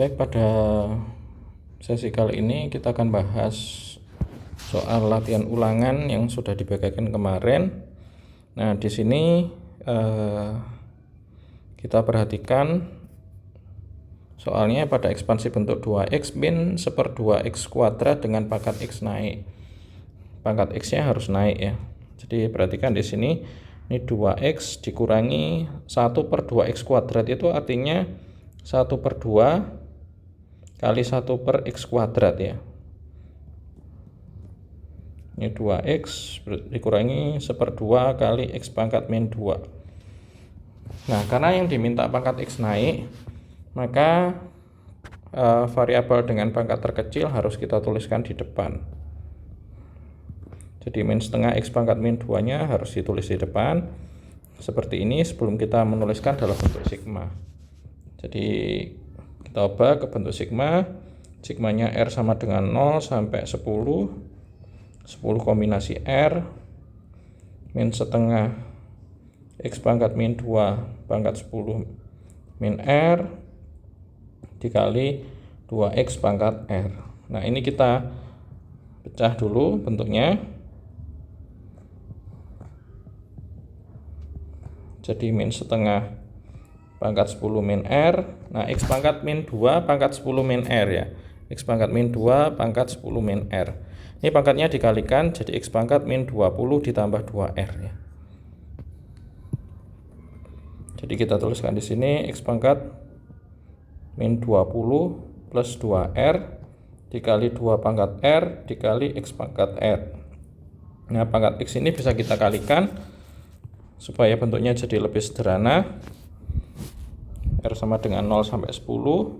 Baik, pada sesi kali ini kita akan bahas soal latihan ulangan yang sudah dibagikan kemarin. Nah, di sini kita perhatikan soalnya pada ekspansi bentuk 2x min 1/2x kuadrat dengan pangkat x naik. Pangkat x-nya harus naik ya. Jadi perhatikan di sini ini 2x dikurangi 1/2x kuadrat, itu artinya 1/2 kali 1/x kuadrat ya. Ini 2x dikurangi 1/2 kali x pangkat min 2. Nah, karena yang diminta pangkat x naik, maka variabel dengan pangkat terkecil harus kita tuliskan di depan. Jadi min setengah x pangkat min 2 nya harus ditulis di depan seperti ini sebelum kita menuliskan dalam bentuk sigma. Jadi kita ubah ke bentuk sigma. Sigmanya R sama dengan 0 sampai 10 kombinasi R min setengah x pangkat min 2 pangkat 10 min R dikali 2x pangkat R. Nah, ini kita pecah dulu bentuknya. Jadi min setengah pangkat 10 min R. Nah, x pangkat min 2 pangkat 10 min R ya. X pangkat min 2 pangkat 10 min R. Ini pangkatnya dikalikan jadi x pangkat min 20 ditambah 2R ya. Jadi kita tuliskan di sini x pangkat min 20 plus 2R dikali 2 pangkat R dikali x pangkat R. Nah, pangkat x ini bisa kita kalikan supaya bentuknya jadi lebih sederhana. R sama dengan 0 sampai 10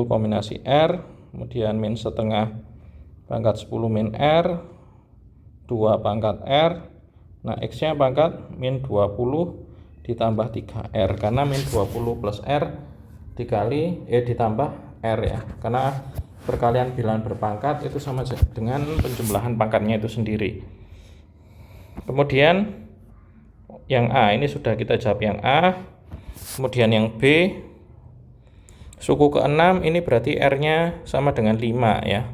kombinasi R, kemudian min setengah pangkat 10 min R 2 pangkat R. Nah, x nya pangkat min 20 ditambah 3R, karena min 20 plus R ditambah R ya, karena perkalian bilangan berpangkat itu sama dengan penjumlahan pangkatnya itu sendiri. Kemudian yang A ini sudah kita jawab yang A. Kemudian yang B, suku ke-6 ini berarti R-nya sama dengan 5 ya.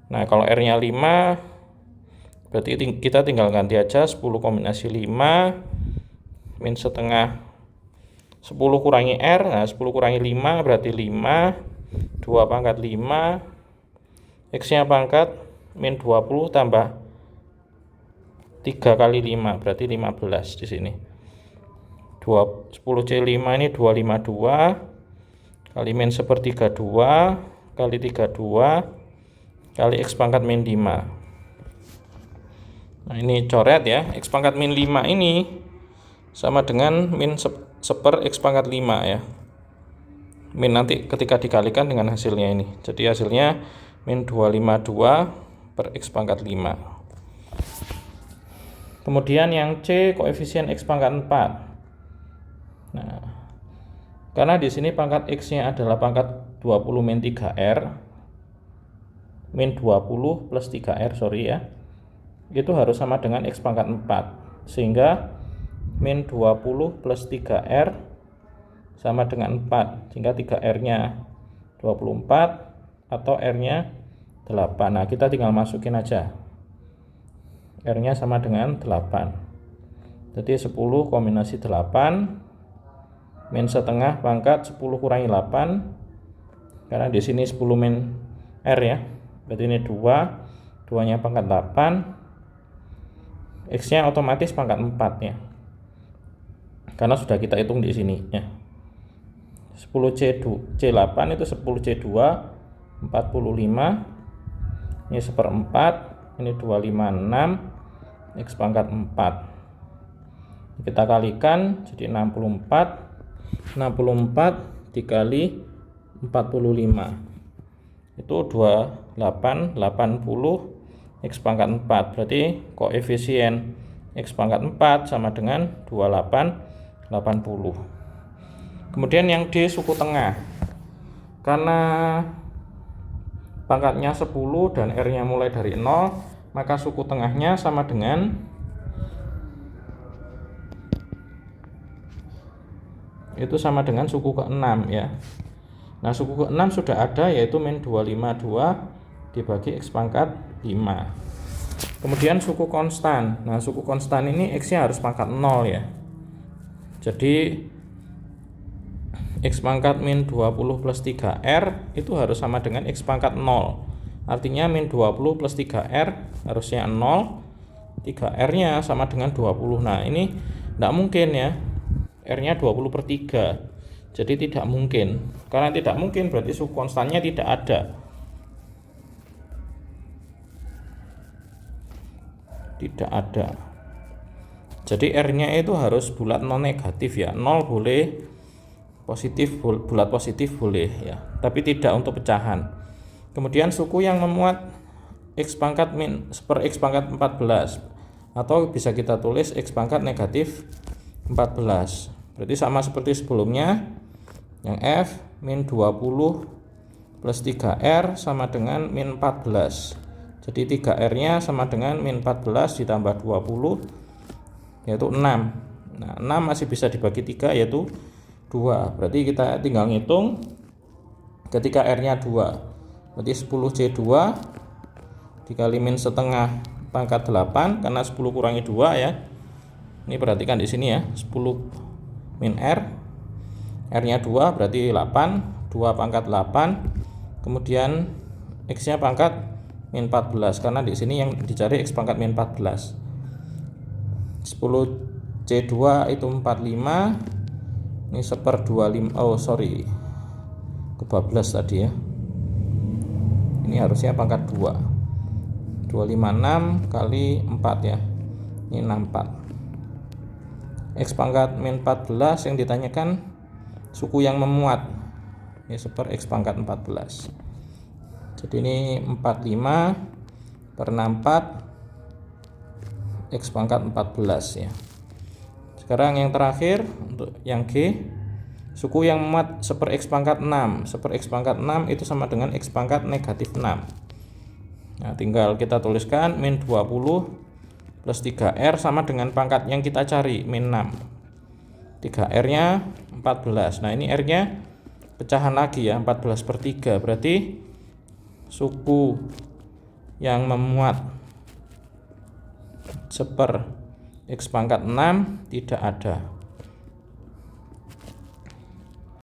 Nah, kalau R-nya 5 berarti kita tinggal ganti aja 10 kombinasi 5 min setengah 10 kurangi R. Nah, 10 kurangi 5 berarti 5, 2 pangkat 5, X-nya pangkat min 20 tambah 3 kali 5 berarti 15 di sini. 10C5 ini 252 kali min 1/32 kali 32 kali x pangkat min 5. Nah, ini coret ya. X pangkat min 5 ini sama dengan min 1/x pangkat 5 ya. Min nanti ketika dikalikan dengan hasilnya ini. Jadi hasilnya min 252/x pangkat 5. Kemudian yang C, koefisien x pangkat 4. Nah, karena di sini pangkat x-nya adalah pangkat 20 min 3R, min 20 plus 3R, ya. Itu harus sama dengan x pangkat 4. Sehingga min 20 plus 3R sama dengan 4. Sehingga 3R-nya 24 atau R-nya 8. Nah, kita tinggal masukin aja. R-nya sama dengan 8. Jadi 10 kombinasi 8 min setengah pangkat 10 kurangi 8, karena di sini 10 min R ya, berarti ini 2 nya pangkat 8, X nya otomatis pangkat 4 ya, karena sudah kita hitung di sini ya. 10C8 itu 10C2 45, ini 1/4, ini 256, X pangkat 4. Kita kalikan jadi 64 dikali 45 itu 2880 x pangkat 4, berarti koefisien x pangkat 4 sama dengan 2880. Kemudian yang D, suku tengah. Karena pangkatnya 10 dan R-nya mulai dari 0, maka suku tengahnya sama dengan suku ke-6 ya. Nah, suku ke-6 sudah ada, yaitu min 252 dibagi X pangkat 5. Kemudian suku konstan. Nah, suku konstan ini X-nya harus pangkat 0 ya. Jadi X pangkat min 20 plus 3R itu harus sama dengan X pangkat 0. Artinya min 20 plus 3R harusnya 0, 3R-nya sama dengan 20. Nah, ini tidak mungkin ya, R-nya 20 per 3. Jadi tidak mungkin. Karena tidak mungkin berarti suku konstannya tidak ada. Tidak ada. Jadi R-nya itu harus bulat non negatif ya. 0 boleh, positif bulat positif boleh ya, tapi tidak untuk pecahan. Kemudian suku yang memuat X pangkat min per X pangkat 14, atau bisa kita tulis X pangkat negatif 14. Berarti sama seperti sebelumnya, yang F min 20 plus 3R sama dengan min 14. Jadi 3R-nya sama dengan min 14 ditambah 20, yaitu 6. Nah, 6 masih bisa dibagi 3, yaitu 2. Berarti kita tinggal ngitung ketika R-nya 2. Berarti 10C2 dikali min setengah pangkat 8, karena 10 kurangi 2 ya. Ini perhatikan di sini ya, 10 min R, R-nya 2 berarti 8, 2 pangkat 8. Kemudian X-nya pangkat min 14, karena di sini yang dicari X pangkat min 14. 10C2 itu 45. Ini seper 25. Oh sorry, kebablas tadi ya. Ini harusnya pangkat 2. 256 kali 4 ya. Ini 64. X pangkat min 14 yang ditanyakan suku yang memuat. Ini seper X pangkat 14. Jadi ini 45 per 64 X pangkat 14 ya. Sekarang yang terakhir untuk yang G, suku yang memuat seper X pangkat 6. Seper X pangkat 6 itu sama dengan X pangkat negatif 6. Nah, tinggal kita tuliskan min 20 plus 3R sama dengan pangkat yang kita cari, min 6. 3R-nya 14. Nah, ini R-nya pecahan lagi ya, 14 per 3. Berarti suku yang memuat seper X pangkat 6 tidak ada.